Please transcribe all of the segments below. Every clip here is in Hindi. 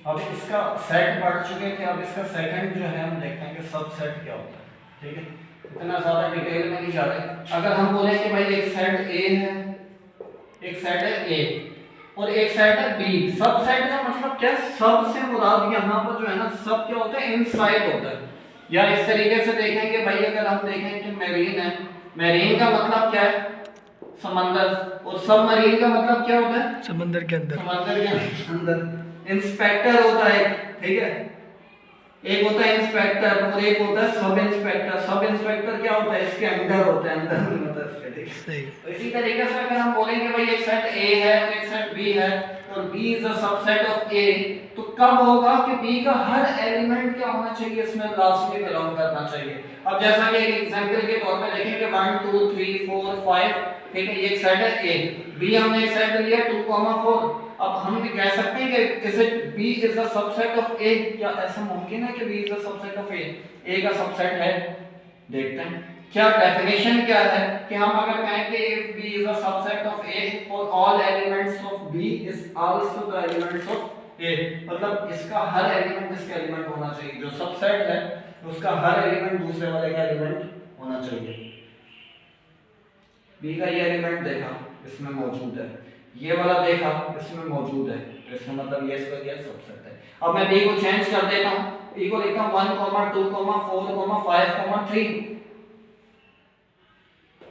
अब इसका सेट पढ़ चुके थे, अब इसका सेकंड जो है हम देखते हैं कि सब सेट क्या होता है। ठीक है, इतना ज्यादा डिटेल में नहीं जा रहे। अगर हम बोले कि भाई एक सेट ए है, एक सेट है ए और एक सेट है बी, सब सेट का मतलब क्या, सब से मुराद यहाँ पर जो है ना, सब क्या होता है, इनसाइड होता है। या इस तरीके से देखेंगे भाई, अगर हम देखें कि मैरीन है, मैरीन का मतलब क्या है, समंदर, और सबमरीन का मतलब क्या होता है, समंदर के अंदर। समंदर के अंदर। इंस्पेक्टर होता है, ठीक है, एक होता है इंस्पेक्टर और एक होता है सब इंस्पेक्टर। सब इंस्पेक्टर क्या होता है, इसके अंदर होता है, अंदर नहीं होता इसके। ठीक है, सही। तो इसी तरीके से अगर हम बोलेंगे भाई एक सेट ए है और एक सेट बी है और B is a subset of A, तो कब होगा कि बी का हर एलिमेंट क्या होना चाहिए, इसमें लास्ट में बिलोंग करना चाहिए। अब जैसा कि एक एग्जांपल के तौर पे देखेंगे 1 2 3 4 5, ठीक है, ये एक सेट है ए, बी हमने एक सेट लिया 2 4। अब हम भी कह सकते हैं कि is it B is a subset of A, क्या ऐसा मुमकिन है कि B is a subset of A का सबसेट है? देखते हैं क्या डेफिनेशन क्या है, कि हम अगर कहें कि if B is a subset of A for all elements of B is also the elements of A, मतलब इसका हर एलिमेंट इसका एलिमेंट होना चाहिए, जो सबसेट है उसका हर एलिमेंट दूसरे वाले का एलिमेंट होना चाहिए। बी का ये एलिमेंट देखा, इसमें मौजूद है, ये वाला देखा, इसमें मौजूद है, तो इसका मतलब ये इसका क्या सबसेट है। अब मैं बी को चेंज कर देता हूं, बी को लिखता हूं 1 2 4 5 3,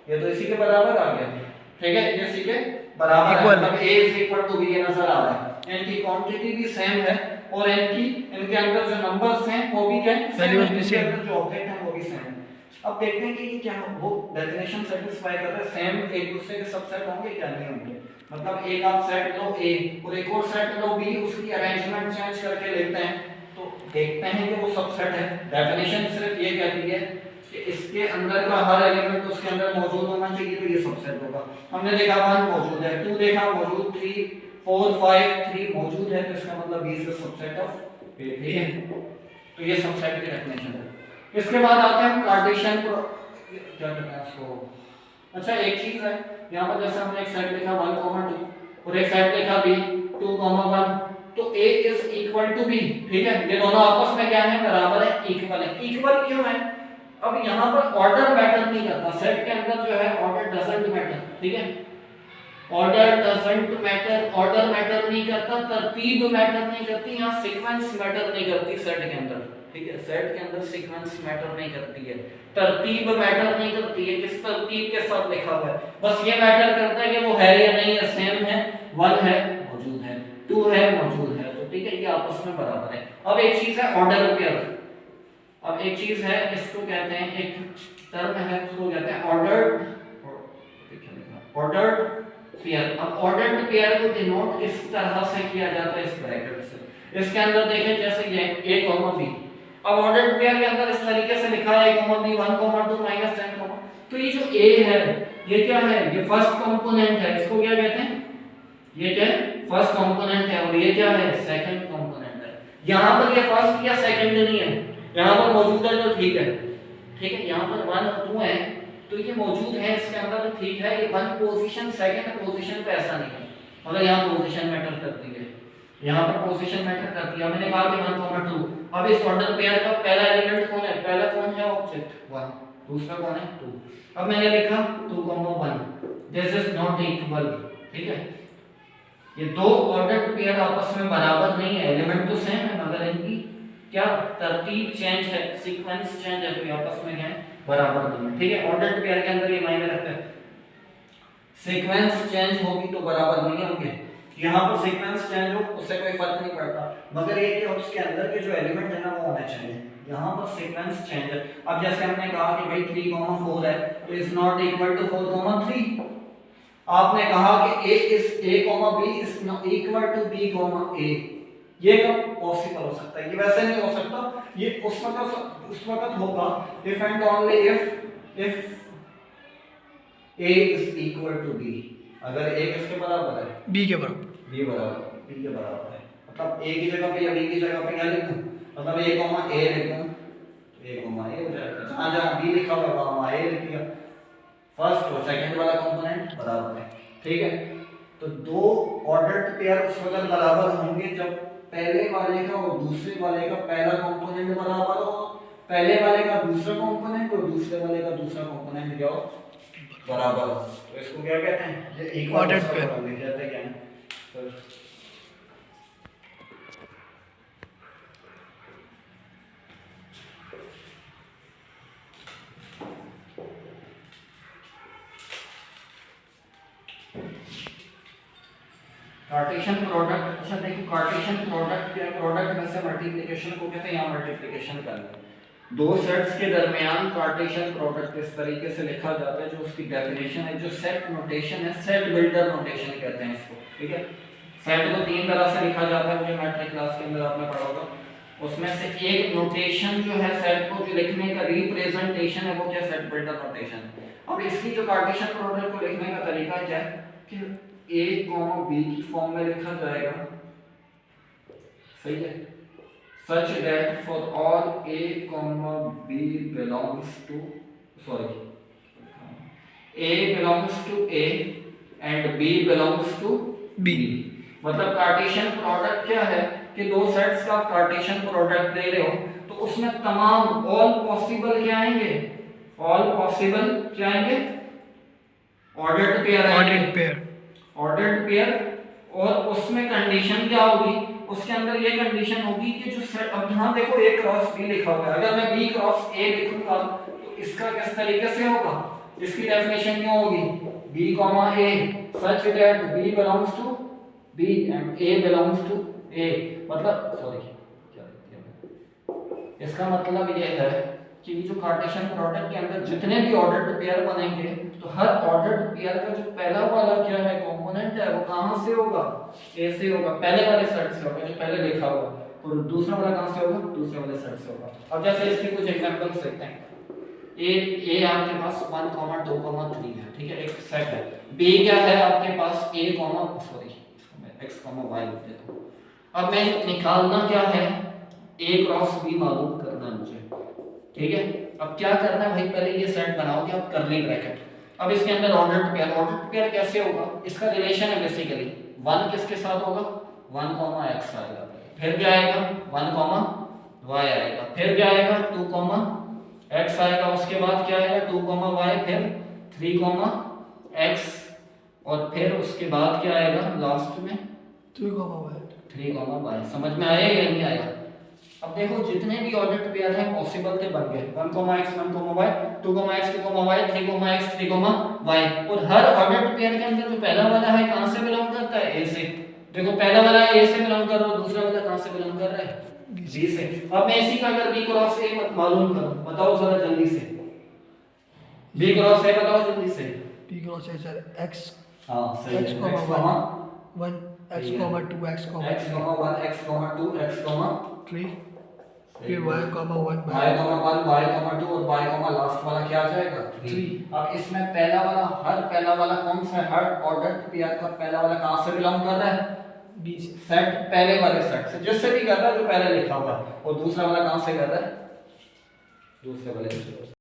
ये तो इसी के बराबर आ गया। ठीक है, ये इसी के बराबर है, मतलब a is equal to b, ये नजर आ रहा है। इनकी क्वांटिटी भी सेम है और इनके अंदर जो नंबर्स हैं वो भी क्या है, वैल्यूज भी इनके सेम, अंदर जो ऑब्जेक्ट है वो भी सेम है। अब देखते हैं कि ये क्या वो डेफिनेशन सेटिस्फाई कर रहा है, सेम एक दूसरे के सबसेट होंगे क्या, नहीं होंगे। मतलब एक आप सेट लो a और एक और सेट लो b, उसकी अरेंजमेंट चेंज करके लेते हैं तो देखते हैं कि वो सबसेट है। डेफिनेशन सिर्फ ये कहती है कि इसके अंदर का हर एलिमेंट उसके अंदर मौजूद होना चाहिए, तो ये सबसेट होगा। हमने देखा 1 मौजूद है, 2 देखा मौजूद, 3 4 5 3 मौजूद है, तो इसका मतलब b is the subset of a। ठीक है, तो ये सबसेट की डेफिनेशन है। इसके बाद आते हैं कार्टेशियन क्या कहते हैं इसको। अच्छा, एक चीज है यहाँ पर, जैसे हमने एक सेट लिखा 1 2 और एक सेट लिखा b 2 1, तो a is equal to b। ठीक है, ये दोनों आपस में क्या है, बराबर है, इक्वल है। इक्वल क्यों है? अब यहाँ पर ऑर्डर मैटर नहीं करता, सेट के अंदर जो है ऑर्डर डजंट मैटर। ठीक है, order doesn't matter, order matter नहीं करता, तरतीब मैटर नहीं करती, यहाँ सीक्वेंस मैटर नहीं करती सेट के अंदर। ठीक है, सेट के अंदर सीक्वेंस मैटर नहीं करती है, तरतीब मैटर नहीं करती है, किस तरतीब के साथ लिखा हुआ है, बस ये मैटर करता है कि वो है या नहीं है, सेम है, 1 है मौजूद है, 2 है मौजूद है, तो ठीक है, ये आपस में बराबर है। अब एक चीज है ऑर्डर पेयर, अब एक चीज है, इसको कहते हैं, एक टर्म है उसको कहते हैं ऑर्डर्ड पेयर। अब ऑर्डर्ड पेयर को डिनोट इस तरह से किया जाता है, इस ब्रैकेट से। इसके अंदर देखें जैसे ये a b, अब ऑर्डर्ड पेयर के अंदर इस तरीके से लिखा है a b 1 2 -10, तो ये जो a है ये क्या है, ये फर्स्ट कंपोनेंट है, इसको क्या कहते हैं, ये क्या है, फर्स्ट कंपोनेंट है, और ये क्या है, सेकंड कंपोनेंट है। यहां पर ये फर्स्ट या सेकंड नहीं है, यहां पर मौजूद है तो ठीक है। ठीक है, यहां पर 1 और 2 है तो ये मौजूद है इसके अंदर, तो ठीक है, ये 1 पोजीशन सेकंड पोजीशन पे ऐसा नहीं है, मतलब यहां पोजीशन मैटर करती है, यहां पर पोजीशन मैटर करती है। मैंने कहा कि 1 2, अब इस ऑर्डर पेयर का पहला एलिमेंट कौन है, पहला कौन है, ऑब्जेक्ट 1, दूसरा कौन है 2। अब मैंने लिखा 2 1, दिस इज नॉट इक्वल। ठीक है, ये दो ऑर्डर्ड पेयर आपस में बराबर नहीं है, एलिमेंट तो सेम है मगर इनकी क्या तरतीब चेंज है, सीक्वेंस चेंज है, तो ये आपस में क्या है, बराबर नहीं है। ठीक है, ऑर्डर्ड पेयर के अंदर ये मायने रखता है, सीक्वेंस चेंज होगी तो बराबर नहीं होंगे। यहाँ पर सीक्वेंस चेंज हो उससे कोई फर्क नहीं पड़ता, मगर ये कि उसके अंदर के जो एलिमेंट है ना वो होने चाहिए। यहाँ पर सीक्वेंस चेंज है। अब जैसे हमने कहा कि भाई 3 4 है तो इज नॉट इक्वल टू 4 3। आपने कहा कि a is a b is not equal to b a, ये कब पॉसिबल हो सकता है, ये वैसे नहीं हो सकता, ये उस वक्त होगा if and only if a is equal to b। अगर a किसके बराबर है, b के बराबर, b के बराबर है, मतलब a की जगह पे या b की जगह पे क्या लिखूं, मतलब a लिखूं, a हो जाएगा, जहां जहां b लिखा होगा वहां a लिख दिया, फर्स्ट और सेकंड वाला कंपोनेंट बराबर है। ठीक है, तो दो ऑर्डर्ड पेयर उस वक्त बराबर होंगे जब पहले वाले का और दूसरे वाले का पहला कंपोनेंट बराबर हो, पहले वाले का दूसरा कंपोनेंट और दूसरे वाले का दूसरा कंपोनेंट क्या हो, बराबर हो। तो इसको क्या कहते हैं, ये इक्वल कहते हैं क्या है। तो कार्टेशियन प्रोडक्ट, अच्छा देखो कार्टेशियन प्रोडक्ट क्या है, प्रोडक्ट में से मल्टीप्लिकेशन को कहते हैं, यहाँ मल्टीप्लिकेशन करना है। दो सेट्स के दरमियान कार्टेशियन प्रोडक्ट इस तरीके से लिखा जाता है, जो उसकी डेफिनेशन है, जो सेट नोटेशन है, सेट बिल्डर नोटेशन कहते हैं इसको, ठीक है। सेट को तीन तरह से लिखा जाता है, जो मैट्रिक क्लास के अंदर आपने पढ़ा होगा। उसमें से एक नोटेशन जो है सेट को जो लिखने का रिप्रेजेंटेशन है, वो क्या सेट बिल्डर नोटेशन है। अब इसकी जो कार्टेशियन प्रोडक्ट को लिखने का तरीका क्या है कि a, b की फॉर्म में लिखा जाएगा, सही है, such that for all a, b belongs to a belongs to a and b belongs to b। मतलब कार्टेशियन प्रोडक्ट क्या है कि दो सेट्स का कार्टेशियन प्रोडक्ट ले रहे हो तो उसमें तमाम ऑल पॉसिबल क्या आएंगे, ऑल पॉसिबल क्या आएंगे, ऑर्डर्ड पेयर आएंगे, ऑर्डर्ड पेयर। और उसमें कंडीशन क्या होगी, उसके अंदर ये कंडीशन होगी कि जो सेट, अब यहाँ देखो a क्रॉस b लिखा हुआ है, अगर मैं b क्रॉस a लिखूंगा तो इसका किस तरीके से होगा, इसकी डेफिनेशन क्या होगी, b a such that b belongs to b and a belongs to a। मतलब सॉरी क्या लिख, इसका मतलब ये है कि जो कार्टेशियन प्रोडक्ट के अंदर जितने भी ऑर्डर्ड पेयर बनेंगे तो हर ऑर्डर्ड पेयर का जो पहला वाला क्या है कंपोनेंट है वो कहां से होगा, ए से होगा, पहले वाले सेट से होगा जो पहले लिखा हुआ, और दूसरा वाला कहां से होगा, दूसरे वाले सेट से होगा। अब जैसे इसके कुछ एग्जांपल्स देखते हैं। ए आपके पास 1, 2, 3 है, ठीक है, एक सेट है। बी क्या है आपके पास a, सॉरी इसको मैं x, y लिख देता हूं। अब मैं निकालना क्या है, a क्रॉस b मालूम करना है मुझे, ठीक है। अब क्या करना है भाई, पहले ये सेट बनाओगे आप कर्ली ब्रैकेट। अब इसके अंदर ऑर्डर्ड पेयर कैसे होगा, इसका रिलेशन है बेसिकली 1 किसके साथ होगा, 1, x आएगा, फिर क्या आएगा 1, y आएगा, फिर क्या आएगा 2, x आएगा, उसके बाद क्या आएगा 2, y, फिर 3, x, और फिर उसके बाद क्या आएगा लास्ट में 3, y। समझ में आया या नहीं आया। अब देखो जितने भी ऑर्डर्ड पेयर हैं पॉसिबल थे बन गए, 1, x 1, y, 2, x 2, y, 3, x 3, y। और हर ऑर्डर्ड पेयर के अंदर जो पहला वाला है कहां से बिलोंग करता है, a से। देखो पहला वाला a से बिलोंग कर रहा है, दूसरा वाला कहां से बिलोंग कर रहा है, b से। अब मैं इसी का अगर b क्रॉस a मत मालूम करूं, बताओ जरा जल्दी से, b क्रॉस a बताओ जल्दी से। b cross a sir x, हां सही है, x, 1 x 2 x, x, 1, x, 2, x, 3, फिर y, 1 y, 1, y, 2 और y, लास्ट वाला क्या आ जाएगा 3। अब इसमें पहला वाला, हर पहला वाला कौन सा है, हर ऑर्डर्ड पेयर का पहला वाला कहां से बिलोंग कर रहा है, b से, सेट पहले वाले सेट से, जिससे भी कर रहा है जो पहले लिखा हुआ है, और दूसरा वाला कहां से कर रहा है, दूसरे वाले से।